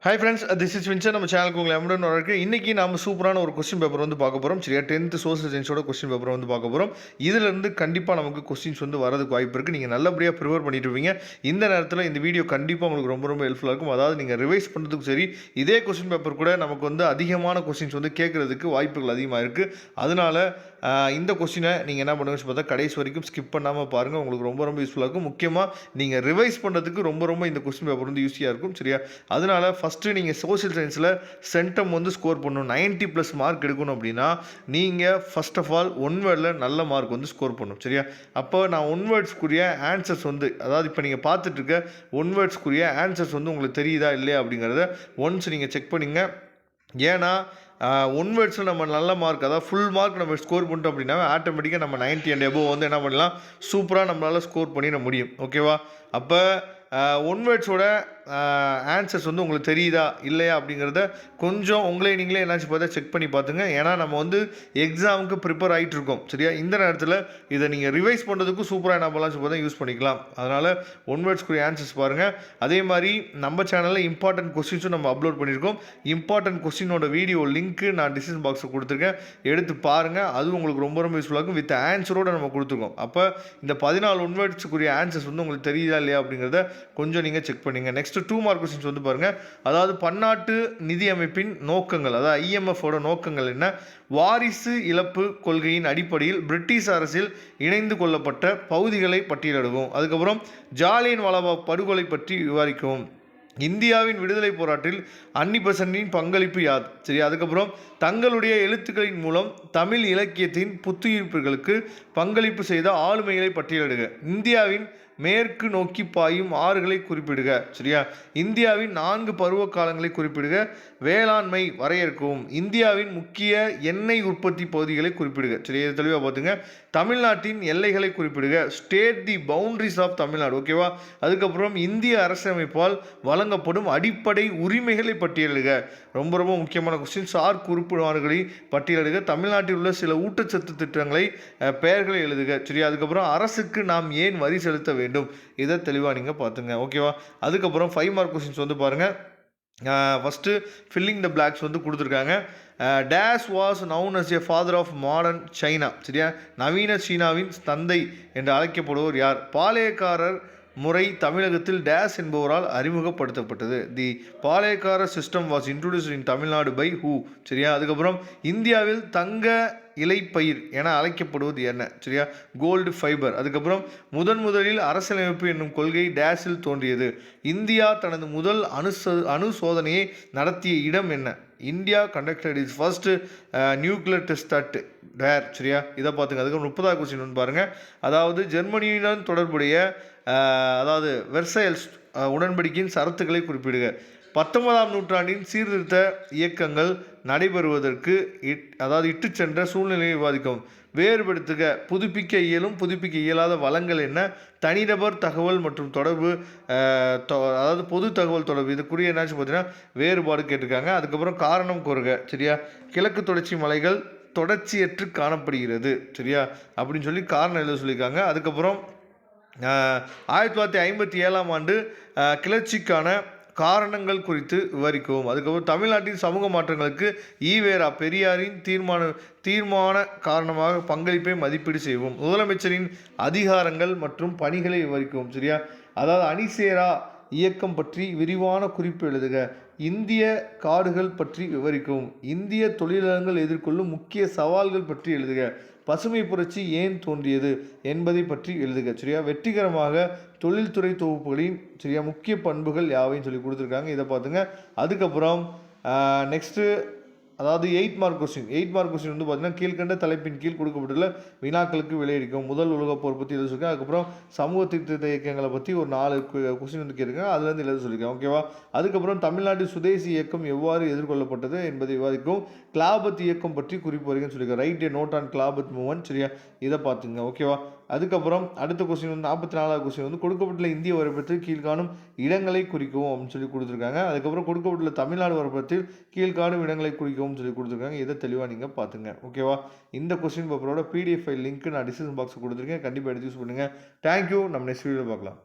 Hi friends, this is Vinson. நம்ம சேனலுக்கு உங்களை எம்டன் இருக்கு. இன்னைக்கு நாம சூப்பரான ஒரு கொஸ்டின் பேப்பர் வந்து பார்க்க போகிறோம். சரியா, 10th சோசியல் சயின்ஸோட கொஸ்டின் பேப்பர் வந்து பார்க்க போகிறோம். இதிலிருந்து கண்டிப்பாக நமக்கு கொஸ்டின்ஸ் வந்து வரதுக்கு வாய்ப்பு இருக்குது. நீங்கள் நல்லபடியாக ப்ரிப்பேர் பண்ணிட்டு இருப்பீங்க. இந்த நேரத்தில் இந்த வீடியோ கண்டிப்பாக உங்களுக்கு ரொம்ப ரொம்ப ஹெல்ப்ஃபுல்லாக இருக்கும். அதாவது நீங்கள் ரிவைஸ் பண்ணுறதுக்கும் சரி, இதே கொஸ்டின் பேப்பர் கூட நமக்கு வந்து அதிகமான கொஸ்டின்ஸ் வந்து கேட்குறதுக்கு வாய்ப்புகள் அதிகமாக இருக்குது. அதனால இந்த கொஸ்டினை நீங்கள் என்ன பண்ணுங்கன்னு பார்த்தா கடைசி வரைக்கும் ஸ்கிப் பண்ணாமல் பாருங்கள். உங்களுக்கு ரொம்ப ரொம்ப யூஸ்ஃபுல்லாக இருக்கும். முக்கியமாக நீங்கள் ரிவைஸ் பண்ணுறதுக்கு ரொம்ப ரொம்ப இந்த கொஸ்டின் பேப்பர் வந்து யூஸியாக இருக்கும். சரியா, அதனால் ஃபஸ்ட்டு நீங்கள் சோசியல் சயின்ஸில் சென்டம் வந்து ஸ்கோர் பண்ணணும். 90+ மார்க் எடுக்கணும் அப்படின்னா நீங்கள் ஃபர்ஸ்ட் ஆஃப் ஆல் ஒன் வேர்டில் நல்ல மார்க் வந்து ஸ்கோர் பண்ணணும். சரியா, அப்போ நான் ஒன் வேர்ட்ஸ்க்குரிய ஆன்சர்ஸ் வந்து, அதாவது இப்போ நீங்கள் பார்த்துட்டு இருக்க ஒன் வேர்ட்ஸ்க்குரிய ஆன்சர்ஸ் வந்து உங்களுக்கு தெரியுதா இல்லையா அப்படிங்கிறத ஒன்ஸ் நீங்கள் செக் பண்ணிங்க. ஏன்னா ஒன் வேர்ட்ஸில் நம்ம நல்ல மார்க், அதாவது ஃபுல் மார்க் நம்ம ஸ்கோர் பண்ணிட்டோம் அப்படின்னா ஆட்டோமேட்டிக்காக நம்ம 90 அண்ட் எபோவ் வந்து என்ன பண்ணலாம், சூப்பராக நம்மளால் ஸ்கோர் பண்ணிட முடியும். ஓகேவா, அப்போ ஒன் வேர்ட்ஸோட ஆன்சர்ஸ் வந்து உங்களுக்கு தெரியுதா இல்லையா அப்படிங்கிறத கொஞ்சம் நீங்களே என்னாச்சு பார்த்தா செக் பண்ணி பார்த்துங்க. ஏன்னா நம்ம வந்து எக்ஸாமுக்கு ப்ரிப்பேர் ஆகிட்டு இருக்கோம். சரியா, இந்த நேரத்தில் இதை நீங்கள் ரிவைஸ் பண்ணுறதுக்கும் சூப்பராக என்ன பண்ணலாம் பார்த்தா யூஸ் பண்ணிக்கலாம். அதனால் ஒன் வேர்ட்ஸ்க்குரிய ஆன்சர்ஸ் பாருங்கள். அதே மாதிரி நம்ம சேனலில் இம்பார்ட்டன்ட் கொஸ்டின்ஸும் நம்ம அப்லோட் பண்ணியிருக்கோம். இம்பார்ட்டன்ட் கொஸ்டினோட வீடியோ லிங்க்கு நான் டிஸ்கிரிப்ஷன் பாக்ஸில் கொடுத்துருக்கேன், எடுத்து பாருங்கள். அது உங்களுக்கு ரொம்ப ரொம்ப யூஸ்ஃபுல்லாக இருக்கும். வித் ஆன்சரோடு நம்ம கொடுத்துருக்கோம். அப்போ இந்த 14 ஒன் வேர்ட்ஸுக்குரிய ஆன்சர்ஸ் வந்து உங்களுக்கு தெரியுதா இல்லையா அப்படிங்கிறத கொஞ்சம் நீங்கள் செக் பண்ணுங்கள். நெக்ஸ்ட் 2 மார்க் கொஸ்டின்ஸ் வந்து பாருங்கள். அதாவது பன்னாட்டு நிதி அமைப்பின் நோக்கங்கள், அதாவது IMFோட நோக்கங்கள் என்ன? வாரிசு இழப்பு கொள்கையின் அடிப்படையில் பிரிட்டிஷ் அரசில் இணைந்து கொள்ளப்பட்ட பகுதிகளை பட்டியலிடுவோம். அதுக்கப்புறம் ஜாலியன் வாலாபாக் படுகொலை பற்றி விவாதிக்கவும். இந்தியாவின் விடுதலை போராட்டில் அன்னி பெசன்ட்டின் பங்களிப்பு யாது? சரி, அதுக்கப்புறம் தங்களுடைய எழுத்துக்களின் மூலம் தமிழ் இலக்கியத்தின் புத்துயிர்ப்புகளுக்கு பங்களிப்பு செய்த ஆளுமைகளை பட்டியலிடுக. இந்தியாவின் மேற்கு நோக்கி பாயும் ஆறுகளை குறிப்பிடுக. சரியா, இந்தியாவின் 4 பருவ காலங்களை குறிப்பிடுக. வேளாண்மை வரையறுக்கவும். இந்தியாவின் முக்கிய எண்ணெய் உற்பத்தி பகுதிகளை குறிப்பிடுக. சரி, இதை தெளிவாக பார்த்துங்க. தமிழ்நாட்டின் எல்லைகளை குறிப்பிடுக. State the boundaries of Tamil Nadu. ஓகேவா, அதுக்கப்புறம் இந்திய அரசமைப்பால் வழங்கப்படும் அடிப்படை உரிமைகளை பட்டியலிடுக. ரொம்ப ரொம்ப முக்கியமான கொஸ்டின். சார்க் உறுப்பு நாடுகளை பட்டியலிடுக. தமிழ்நாட்டில் உள்ள சில ஊட்டச்சத்து திட்டங்களை பெயர்களை எழுதுக. சரி, அதுக்கப்புறம் அரசுக்கு நாம் ஏன் வரி செலுத்த வேண்டும், இதை தெளிவாக நீங்கள் பார்த்துங்க. ஓகேவா, அதுக்கப்புறம் 5 மார்க் கொஸ்டின்ஸ் வந்து பாருங்கள். ஃபஸ்ட்டு ஃபில்லிங் த பிளாக்ஸ் வந்து கொடுத்துருக்காங்க. This was known as a father of modern China. சரியா, நவீன சீனாவின் தந்தை என்று அழைக்கப்படுவோர் யார்? பாளையக்காரர் முறை தமிழகத்தில் டேஸ் என்பவரால் அறிமுகப்படுத்தப்பட்டது. The Palayakkara system was introduced in Tamil Nadu by who? சரியா, அதுக்கப்புறம் இந்தியாவில் தங்க இலைப்பயிர் என அழைக்கப்படுவது என்ன? சரியா, கோல்டு ஃபைபர். அதுக்கப்புறம் முதலில் அரசியலமைப்பு என்னும் கொள்கை டேஸில் தோன்றியது. இந்தியா தனது முதல் அணு சோதனையை நடத்திய இடம் என்ன? India conducted is first nuclear test at where? சரியா, இதை பார்த்துங்க. அதுக்கப்புறம் 30வது கொஸ்டின் வந்து பாருங்கள். அதாவது ஜெர்மனியுடன் தொடர்புடைய அதாவது வெர்சைல்ஸ் உடன்படிக்கையின் சரத்துக்களை குறிப்பிடுக. 19ஆம் நூற்றாண்டின் சீர்திருத்த இயக்கங்கள் நடைபெறுவதற்கு இட்டு சென்ற சூழ்நிலையை விவாதிக்கவும். வேறுபடுத்துக. புதுப்பிக்க இயலும் புதுப்பிக்க இயலாத வளங்கள் என்ன? தனிநபர் தகவல் மற்றும் தொடர்பு, அதாவது பொது தகவல் தொடர்பு. இதுக்குரிய என்னாச்சு பார்த்தீங்கன்னா வேறுபாடு கேட்டிருக்காங்க. அதுக்கப்புறம் காரணம் கூறுக. சரியா, கிழக்கு தொடர்ச்சி மலைகள் தொடர்ச்சியற்று காணப்படுகிறது. சரியா, அப்படின்னு சொல்லி காரணம் எழுத சொல்லியிருக்காங்க. அதுக்கப்புறம் 1957ஆம் ஆண்டு கிளர்ச்சிக்கான காரணங்கள் குறித்து விவரிக்கவும். அதுக்கப்புறம் தமிழ்நாட்டின் சமூக மாற்றங்களுக்கு ஈவேரா பெரியாரின் தீர்மான காரணமாக பங்களிப்பை மதிப்பீடு செய்வோம். முதலமைச்சரின் அதிகாரங்கள் மற்றும் பணிகளை விவரிக்கவும். சரியா, அதாவது அணிசேரா இயக்கம் பற்றி விரிவான குறிப்பு எழுதுக. இந்திய காடுகள் பற்றி விவரிக்கவும். இந்திய தொழிலாளர்கள் எதிர்கொள்ளும் முக்கிய சவால்கள் பற்றி எழுதுக. பசுமை புரட்சி ஏன் தோன்றியது என்பதை பற்றி எழுதுக. சரியா, வெற்றிகரமாக தொழில்துறை தொகுப்புகளின் சரியா முக்கிய பண்புகள் யாவைன்னு சொல்லி கொடுத்துருக்காங்க, இதை பார்த்துங்க. அதுக்கப்புறம் நெக்ஸ்ட்டு அதாவது 8 மார்க் கொஸ்டின் வந்து பார்த்தீங்கன்னா கீழ்கண்ட தலைப்பின் கீழ் கொடுக்கப்பட்டுள்ள வினாக்களுக்கு விளையடிக்கும். முதல் உலகப் போர் பற்றி எழுத சொல்லியிருக்கேன். அதுக்கப்புறம் சமூக திருத்த இயக்கங்களை பற்றி ஒரு 4 கொஸ்டின் வந்து கேட்டிருக்கேன், அதுலேருந்து எழுத சொல்லியிருக்கேன். ஓகேவா, அதுக்கப்புறம் தமிழ்நாட்டு சுதேசி இயக்கம் எவ்வாறு எதிர்கொள்ளப்பட்டது என்பதை விவாதிக்கும். கிளாபத் இயக்கம் பற்றி குறிப்பு வரைக்கும் சொல்லியிருக்கேன். Write a note on Khilafat movement. சரியா, இதை பார்த்துங்க. ஓகேவா, அதுக்கப்புறம் அடுத்த கொஸ்டின் வந்து 44வது கொஸ்டின் வந்து கொடுக்கப்பட்டுள்ள இந்திய வரைபடத்தில் கீழ்காணும் இடங்களை குறிக்கவும் அப்படின்னு சொல்லி கொடுத்துருக்காங்க. அதுக்கப்புறம் கொடுக்கப்பட்டுள்ள தமிழ்நாடு வரைபடத்தில் கீழ்காணும் இடங்களை குறிக்கவும் சொல்லி கொடுத்துருக்காங்க, இதை தெளிவாக நீங்கள் பார்த்துங்க. ஓகேவா, இந்த கொஸ்டின் பேப்பரோட PDF ஃபைல் லிங்க் நான் டிஸ்கிரிப்ஷன் பாக்ஸ் கொடுத்துருக்கேன், கண்டிப்பாக எடுத்து யூஸ் பண்ணுங்கள். தேங்க்யூ, நம்ம நெக்ஸ்ட் வீடியோவில் பார்க்கலாம்.